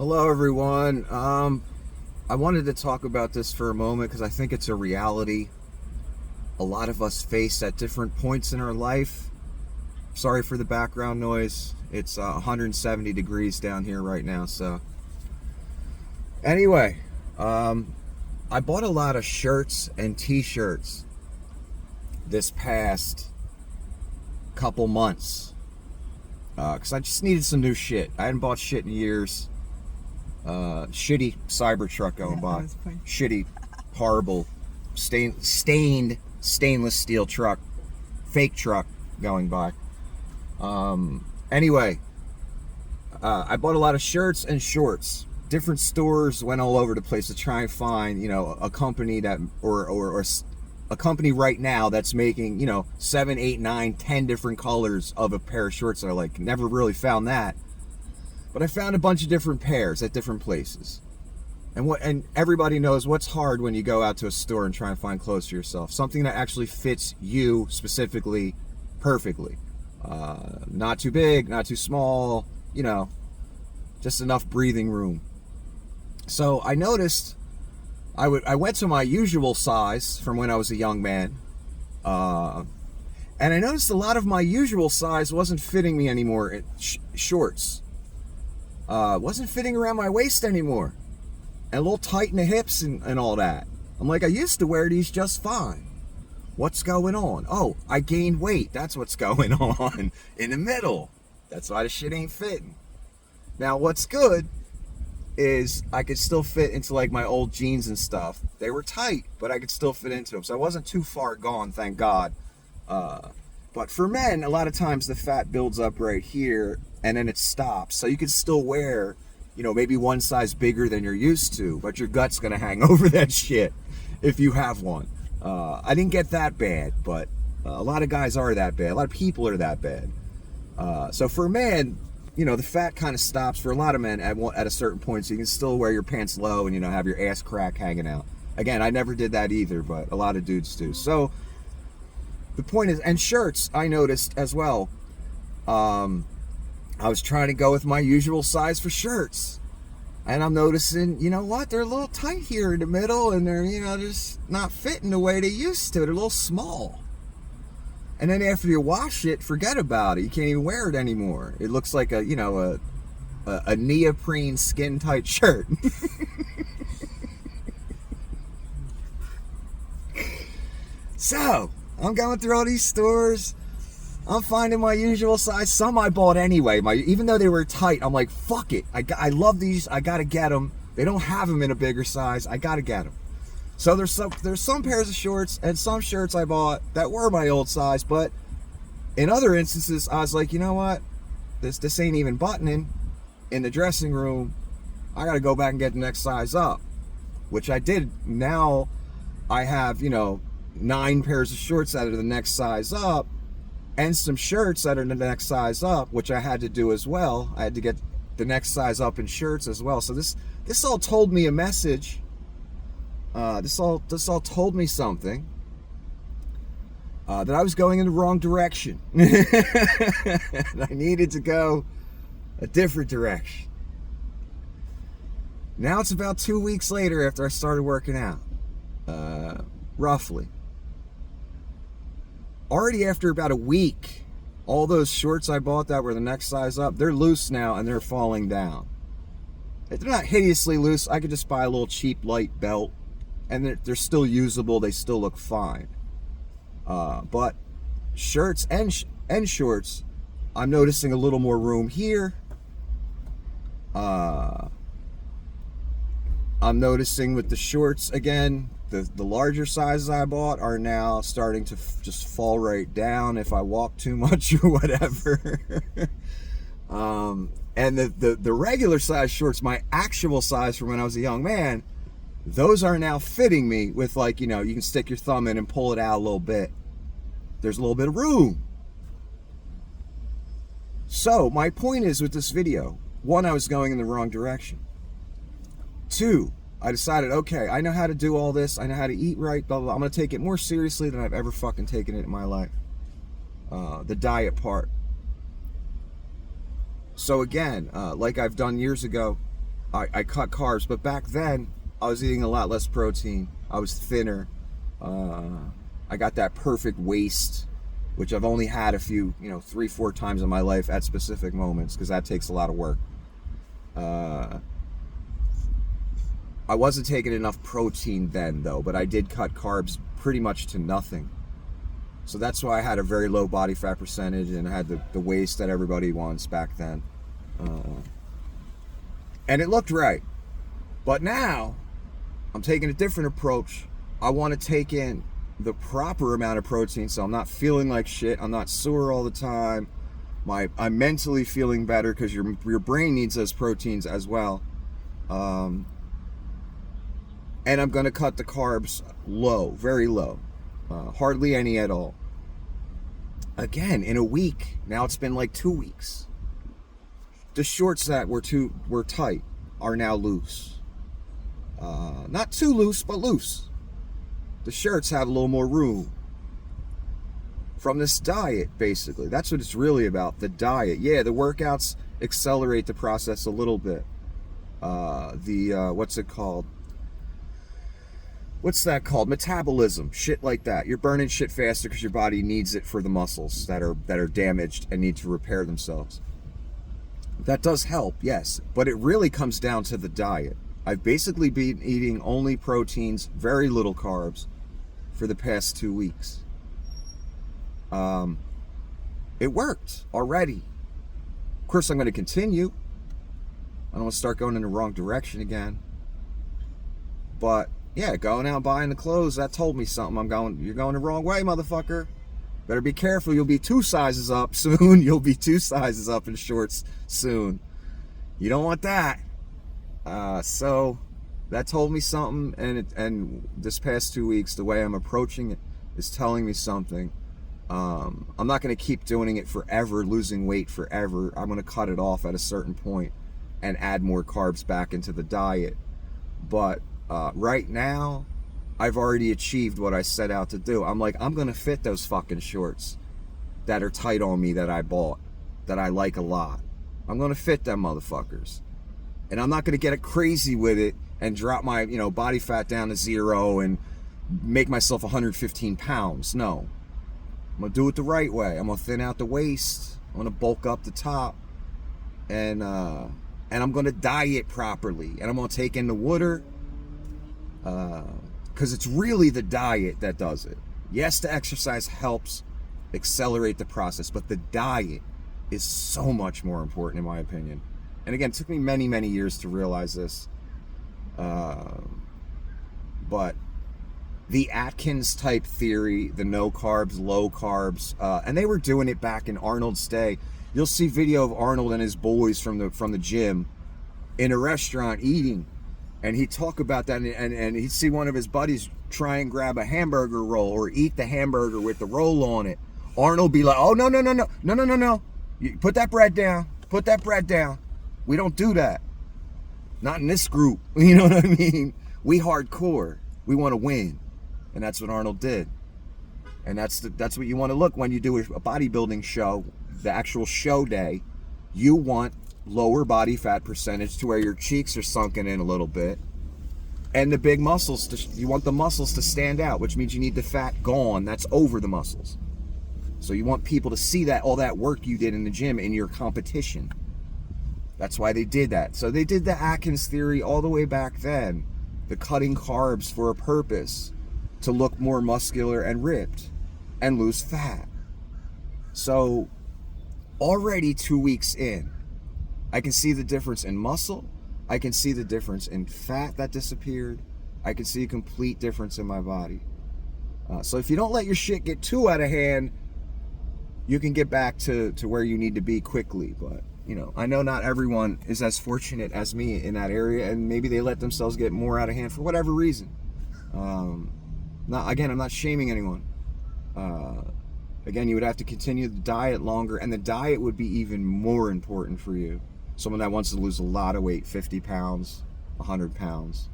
Hello, everyone. I wanted to talk about this for a moment because I think it's a reality a lot of us face at different points in our life. Sorry for the background noise. It's 170 degrees down here right now. So, anyway, I bought a lot of shirts and t-shirts this past couple months because I just needed some new shit. I hadn't bought shit in years. Shitty Cybertruck going by. Shitty, horrible, stained stainless steel truck, fake truck going by. Anyway, I bought a lot of shirts and shorts. Different stores, went all over the place to try and find, a company that, or a company right now that's making, 7, 8, 9, 10 different colors of a pair of shorts. I like never really found that. But I found a bunch of different pairs at different places. And everybody knows what's hard when you go out to a store and try and find clothes for yourself. Something that actually fits you specifically, perfectly. Not too big, not too small, just enough breathing room. So I noticed I went to my usual size from when I was a young man. And I noticed a lot of my usual size wasn't fitting me anymore. Shorts. Wasn't fitting around my waist anymore. And a little tight in the hips and all that. I'm like, I used to wear these just fine. What's going on? Oh, I gained weight. That's what's going on in the middle. That's why the shit ain't fitting. Now, what's good is I could still fit into like my old jeans and stuff. They were tight, but I could still fit into them. So I wasn't too far gone, thank God. But for men, a lot of times the fat builds up right here and then it stops. So you can still wear, maybe one size bigger than you're used to, but your gut's gonna hang over that shit if you have one. I didn't get that bad, but a lot of guys are that bad. A lot of people are that bad. So for a man, the fat kind of stops for a lot of men at a certain point, so you can still wear your pants low and, have your ass crack hanging out. Again, I never did that either, but a lot of dudes do. So the point is, and shirts, I noticed as well. I was trying to go with my usual size for shirts. And I'm noticing, they're a little tight here in the middle and they're, just not fitting the way they used to. They're a little small. And then after you wash it, forget about it. You can't even wear it anymore. It looks like a neoprene skin tight shirt. So, I'm going through all these stores. I'm finding my usual size. Some I bought anyway. Even though they were tight, I'm like, fuck it. I love these. I gotta get them. They don't have them in a bigger size. I gotta get them. So there's some pairs of shorts and some shirts I bought that were my old size. But in other instances, I was like, you know what? This ain't even buttoning in the dressing room. I gotta go back and get the next size up, which I did. Now I have 9 pairs of shorts that are the next size up. And some shirts that are the next size up, which I had to do as well. I had to get the next size up in shirts as well. So this all told me a message. This all told me something. That I was going in the wrong direction. And I needed to go a different direction. Now it's about 2 weeks later after I started working out. Roughly. Already after about a week, all those shorts I bought that were the next size up, they're loose now and they're falling down. They're not hideously loose. I could just buy a little cheap light belt and they're still usable. They still look fine. But shirts and shorts, I'm noticing a little more room here. I'm noticing with the shorts again, the larger sizes I bought are now starting to just fall right down if I walk too much or whatever. And the regular size shorts, my actual size from when I was a young man, those are now fitting me with you can stick your thumb in and pull it out a little bit. There's a little bit of room. So my point is with this video, 1, I was going in the wrong direction. 2, I decided, okay, I know how to do all this. I know how to eat right, blah, blah, blah. I'm going to take it more seriously than I've ever fucking taken it in my life. The diet part. So again, like I've done years ago, I cut carbs, but back then I was eating a lot less protein. I was thinner. I got that perfect waist, which I've only had a few, 3-4 times in my life at specific moments, because that takes a lot of work. I wasn't taking enough protein then, though, but I did cut carbs pretty much to nothing. So that's why I had a very low body fat percentage and I had the waist that everybody wants back then. And it looked right. But now, I'm taking a different approach. I want to take in the proper amount of protein so I'm not feeling like shit. I'm not sore all the time. I'm mentally feeling better because your brain needs those proteins as well. And I'm going to cut the carbs low, very low. Hardly any at all. Again, in a week. Now it's been like 2 weeks. The shorts that were tight are now loose. Not too loose, but loose. The shirts have a little more room. From this diet, basically. That's what it's really about, the diet. Yeah, the workouts accelerate the process a little bit. What's it called? What's that called? Metabolism, shit like that. You're burning shit faster because your body needs it for the muscles that are damaged and need to repair themselves. That does help, yes, but it really comes down to the diet. I've basically been eating only proteins, very little carbs, for the past 2 weeks. It worked already. Of course, I'm going to continue. I don't want to start going in the wrong direction again. But yeah, going out buying the clothes, that told me something. You're going the wrong way, motherfucker. Better be careful. You'll be 2 sizes up soon. You'll be 2 sizes up in shorts soon. You don't want that. So that told me something, and this past 2 weeks, the way I'm approaching it is telling me something. I'm not going to keep doing it forever, losing weight forever. I'm going to cut it off at a certain point and add more carbs back into the diet. But right now, I've already achieved what I set out to do. I'm going to fit those fucking shorts that are tight on me that I bought, that I like a lot. I'm going to fit them motherfuckers. And I'm not going to get crazy with it and drop my, body fat down to 0 and make myself 115 pounds. No. I'm going to do it the right way. I'm going to thin out the waist. I'm going to bulk up the top. And I'm going to diet properly. And I'm going to take in the water. Because it's really the diet that does it. Yes, the exercise helps accelerate the process, but the diet is so much more important in my opinion. And again, it took me many, many years to realize this. But the Atkins type theory, the no carbs, low carbs, and they were doing it back in Arnold's day. You'll see video of Arnold and his boys from the gym in a restaurant eating. And he'd talk about that, and he'd see one of his buddies try and grab a hamburger roll or eat the hamburger with the roll on it. Arnold be like, oh, no. You put that bread down. Put that bread down. We don't do that. Not in this group. You know what I mean? We hardcore. We want to win. And that's what Arnold did. And that's what you want to look when you do a bodybuilding show, the actual show day. You want lower body fat percentage to where your cheeks are sunken in a little bit, and the big muscles, you want the muscles to stand out, which means you need the fat gone that's over the muscles. So you want people to see that all that work you did in the gym in your competition. That's why they did that. So they did the Atkins theory all the way back then, the cutting carbs for a purpose, to look more muscular and ripped and lose fat. So already 2 weeks in, I can see the difference in muscle. I can see the difference in fat that disappeared. I can see a complete difference in my body. So if you don't let your shit get too out of hand, you can get back to where you need to be quickly. But, I know not everyone is as fortunate as me in that area, and maybe they let themselves get more out of hand for whatever reason. I'm not shaming anyone. Again, you would have to continue the diet longer, and the diet would be even more important for you. Someone that wants to lose a lot of weight, 50 pounds, 100 pounds.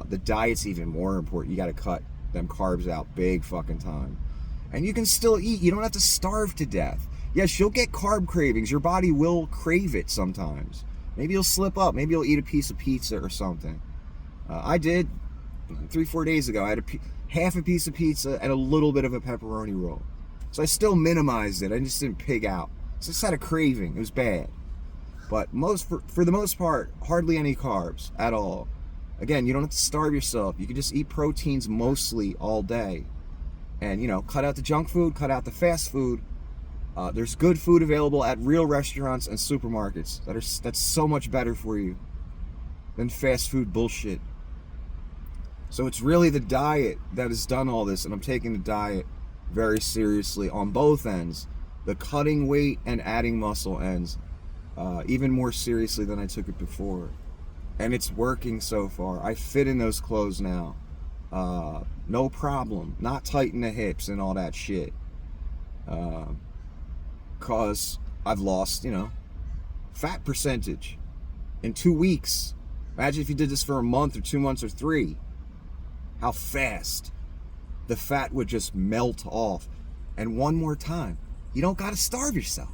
The diet's even more important. You got to cut them carbs out big fucking time. And you can still eat. You don't have to starve to death. Yes, you'll get carb cravings. Your body will crave it sometimes. Maybe you'll slip up. Maybe you'll eat a piece of pizza or something. I did 3-4 days ago. I had half a piece of pizza and a little bit of a pepperoni roll. So I still minimized it. I just didn't pig out. So I just had a craving. It was bad. But for the most part, hardly any carbs at all. Again, you don't have to starve yourself. You can just eat proteins mostly all day. And, cut out the junk food, cut out the fast food. There's good food available at real restaurants and supermarkets that's so much better for you than fast food bullshit. So it's really the diet that has done all this, and I'm taking the diet very seriously on both ends. The cutting weight and adding muscle ends, even more seriously than I took it before. And it's working so far. I fit in those clothes now. No problem. Not tight in the hips and all that shit. Cause I've lost, fat percentage in 2 weeks. Imagine if you did this for a month or 2 months or 3. How fast the fat would just melt off. And one more time, you don't gotta starve yourself.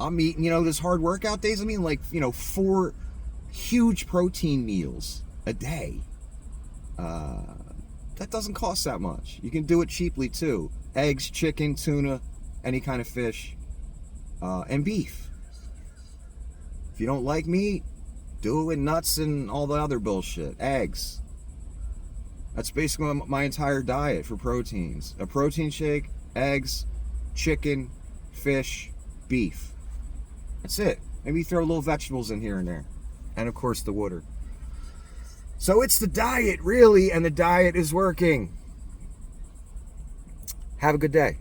I'm eating, those hard workout days. I mean, 4 huge protein meals a day. That doesn't cost that much. You can do it cheaply too. Eggs, chicken, tuna, any kind of fish, and beef. If you don't like meat, do it with nuts and all the other bullshit. Eggs. That's basically my entire diet for proteins. A protein shake, eggs, chicken, fish, beef. That's it. Maybe throw little vegetables in here and there. And of course the water. So it's the diet, really, and the diet is working. Have a good day.